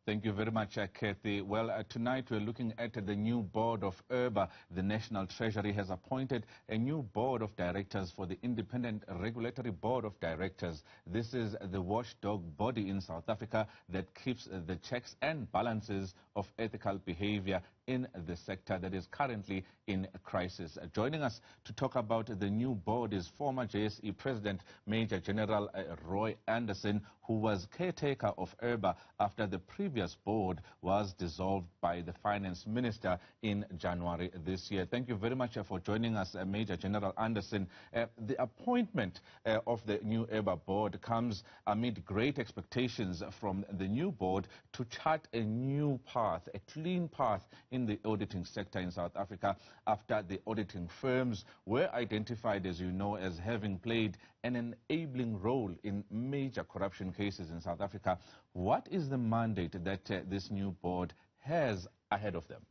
Thank you very much, Kathy. Well, tonight we're looking at the new board of URBA. The National Treasury has appointed a new board of directors for the Independent Regulatory Board of Directors. This is the watchdog body in South Africa that keeps the checks and balances of ethical behavior in the sector that is currently in crisis. Joining us to talk about the new board is former JSE President Major General Roy Andersen, who was caretaker of URBA after the previous board was dissolved by the Finance Minister in January this year. Thank you very much for joining us, Major General Andersen. The appointment of the new URBA board comes amid great expectations from the new board to chart a new path, a clean path in the auditing sector in South Africa after the auditing firms were identified, as you know, as having played an enabling role in major corruption cases in South Africa. What is the mandate that this new board has ahead of them?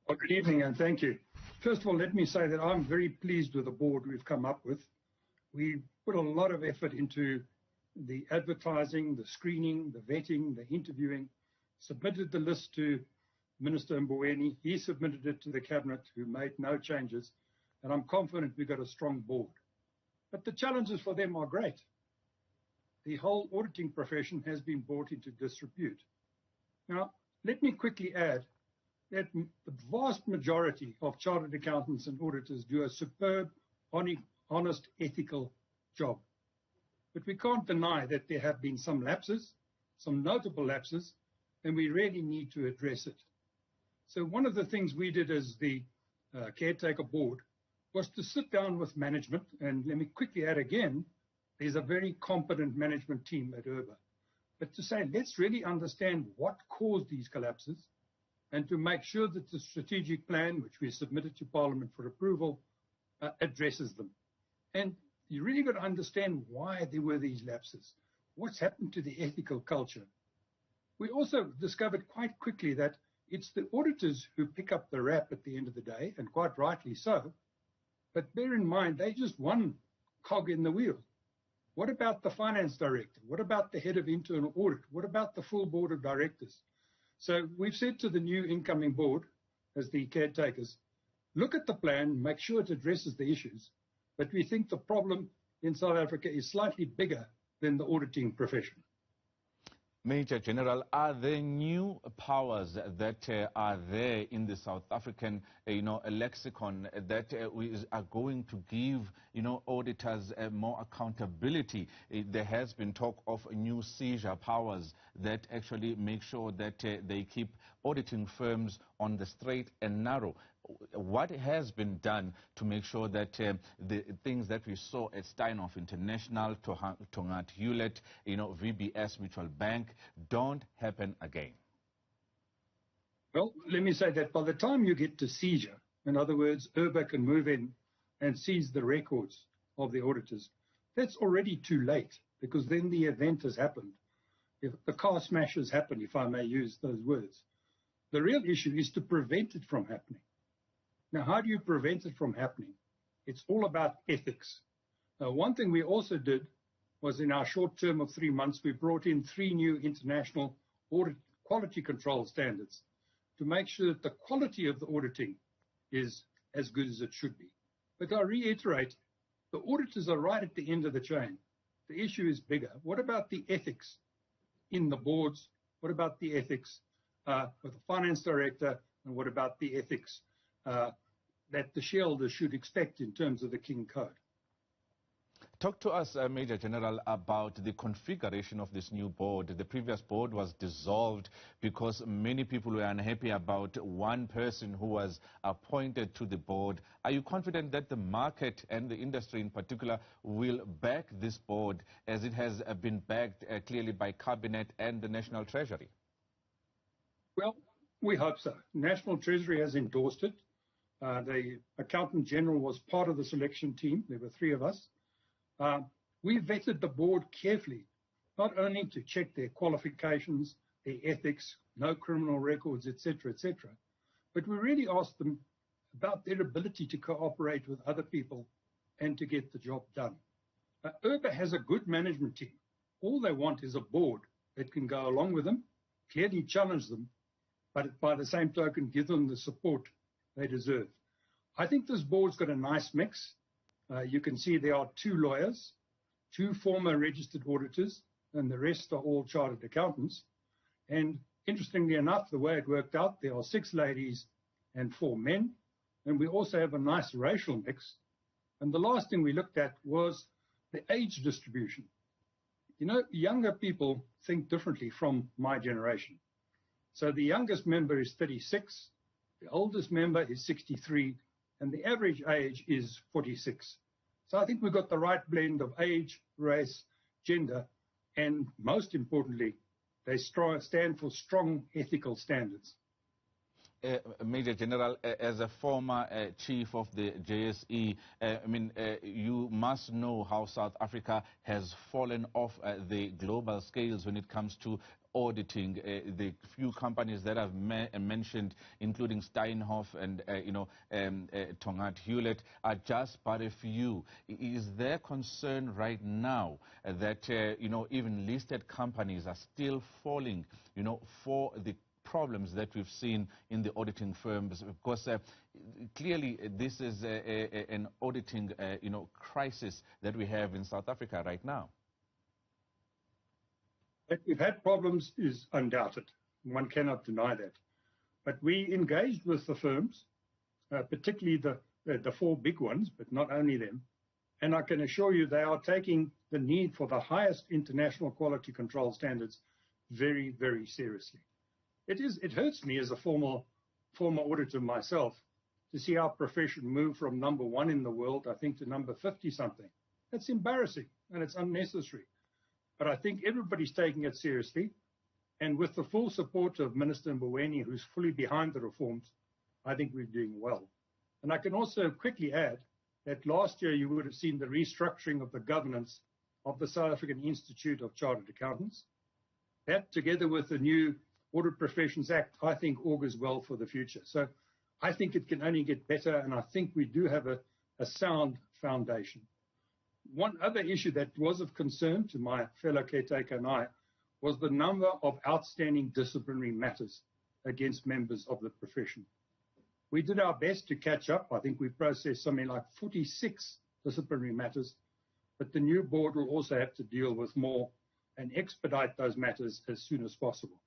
Well, good evening and thank you. First of all, let me say that I'm very pleased with the board we've come up with. We put a lot of effort into the advertising, the screening, the vetting, the interviewing, submitted the list to Minister Mboweni. He submitted it to the Cabinet, who made no changes, and I'm confident we've got a strong board. But the challenges for them are great. The whole auditing profession has been brought into disrepute. Now, let me quickly add that the vast majority of chartered accountants and auditors do a superb, honest, ethical job. But we can't deny that there have been some lapses, some notable lapses, and we really need to address it. So one of the things we did as the Caretaker Board was to sit down with management, and let me quickly add again, there's a very competent management team at URBA, but to say, let's really understand what caused these collapses and to make sure that the strategic plan, which we submitted to Parliament for approval, addresses them. And you really got to understand why there were these lapses. What's happened to the ethical culture? We also discovered quite quickly that it's the auditors who pick up the rap at the end of the day, and quite rightly so. But bear in mind, they just one cog in the wheel. What about the finance director? What about the head of internal audit? What about the full board of directors? So we've said to the new incoming board, as the caretakers, look at the plan, make sure it addresses the issues. But we think the problem in South Africa is slightly bigger than the auditing profession. Major General, are there new powers that are there in the South African, lexicon that are going to give, auditors more accountability? There has been talk of new seizure powers that actually make sure that they keep auditing firms on the straight and narrow. What has been done to make sure that the things that we saw at Steinhoff International, Tongaat Hewlett, VBS Mutual Bank, don't happen again? Well, let me say that by the time you get to seizure, in other words, URBA can move in and seize the records of the auditors, that's already too late, because then the event has happened. If the car smash has happened, if I may use those words. The real issue is to prevent it from happening. Now, how do you prevent it from happening? It's all about ethics. One thing we also did was in our short term of 3 months, we brought in 3 new international audit quality control standards to make sure that the quality of the auditing is as good as it should be. But I reiterate, the auditors are right at the end of the chain. The issue is bigger. What about the ethics in the boards? What about the ethics with the finance director? And what about the ethics that the shareholders should expect in terms of the King Code? Talk to us, Major General, about the configuration of this new board. The previous board was dissolved because many people were unhappy about one person who was appointed to the board. Are you confident that the market and the industry in particular will back this board as it has been backed clearly by Cabinet and the National Treasury? Well, we hope so. National Treasury has endorsed it. The Accountant General was part of the selection team. There were 3 of us. We vetted the board carefully, not only to check their qualifications, their ethics, no criminal records, etc., but we really asked them about their ability to cooperate with other people and to get the job done. URBA has a good management team. All they want is a board that can go along with them, clearly challenge them, but by the same token, give them the support they deserve. I think this board's got a nice mix. You can see there are 2 lawyers, 2 former registered auditors, and the rest are all chartered accountants. And interestingly enough, the way it worked out, there are 6 ladies and 4 men, and we also have a nice racial mix. And the last thing we looked at was the age distribution. You know, younger people think differently from my generation. So the youngest member is 36, the oldest member is 63, and the average age is 46. So I think we've got the right blend of age, race, gender, and most importantly, they stand for strong ethical standards. Major General, as a former chief of the JSE, you must know how South Africa has fallen off the global scales when it comes to auditing. The few companies that I've mentioned, including Steinhoff and Tongaat Hewlett, are just but a few. Is there concern right now that even listed companies are still falling, for the problems that we've seen in the auditing firms? Because clearly this is an auditing crisis that we have in South Africa right now. That we've had problems is undoubted. One cannot deny that. But we engaged with the firms, particularly the 4 big ones, but not only them. And I can assure you they are taking the need for the highest international quality control standards very, very seriously. It hurts me as a former auditor myself to see our profession move from number 1 in the world, I think, to number 50-something. That's embarrassing and it's unnecessary. But I think everybody's taking it seriously. And with the full support of Minister Mboweni, who's fully behind the reforms, I think we're doing well. And I can also quickly add that last year you would have seen the restructuring of the governance of the South African Institute of Chartered Accountants. That, together with the new Audit Professions Act, I think augurs well for the future. So I think it can only get better, and I think we do have a sound foundation. One other issue that was of concern to my fellow caretaker and I was the number of outstanding disciplinary matters against members of the profession. We did our best to catch up. I think we processed something like 46 disciplinary matters, but the new board will also have to deal with more and expedite those matters as soon as possible.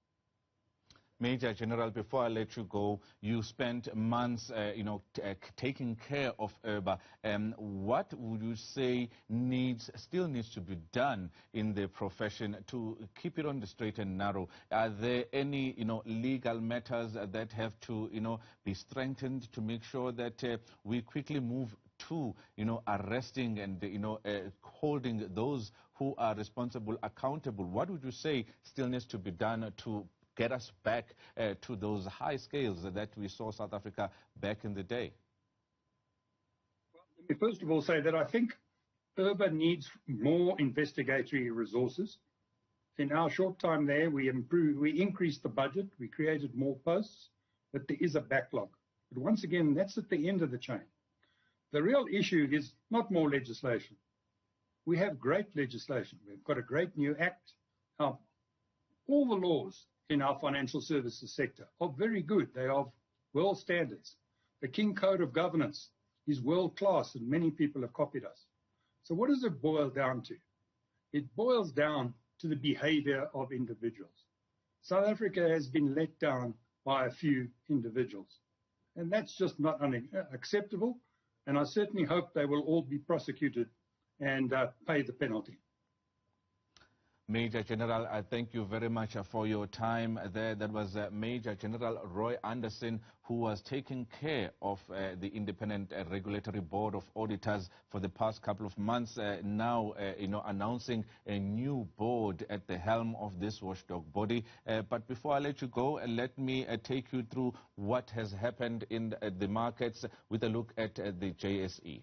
Major General, before I let you go, you spent months, taking care of URBA. What would you say still needs to be done in the profession to keep it on the straight and narrow? Are there any, legal matters that have to, be strengthened to make sure that we quickly move to, arresting and, holding those who are responsible accountable? What would you say still needs to be done to get us back to those high scales that we saw South Africa back in the day? Well, let me first of all say that I think URBA needs more investigatory resources. In our short time there, we increased the budget, we created more posts, but there is a backlog. But once again, that's at the end of the chain. The real issue is not more legislation. We have great legislation. We've got a great new act. All the laws in our financial services sector are very good. They are of world standards. The King Code of Governance is world class and many people have copied us. So what does it boil down to? It boils down to the behavior of individuals. South Africa has been let down by a few individuals. And that's just not acceptable. And I certainly hope they will all be prosecuted and pay the penalty. Major General, I thank you very much for your time there. That was Major General Roy Andersen, who was taking care of the Independent Regulatory Board of Auditors for the past couple of months, now announcing a new board at the helm of this watchdog body. But before I let you go, let me take you through what has happened in the markets with a look at the JSE.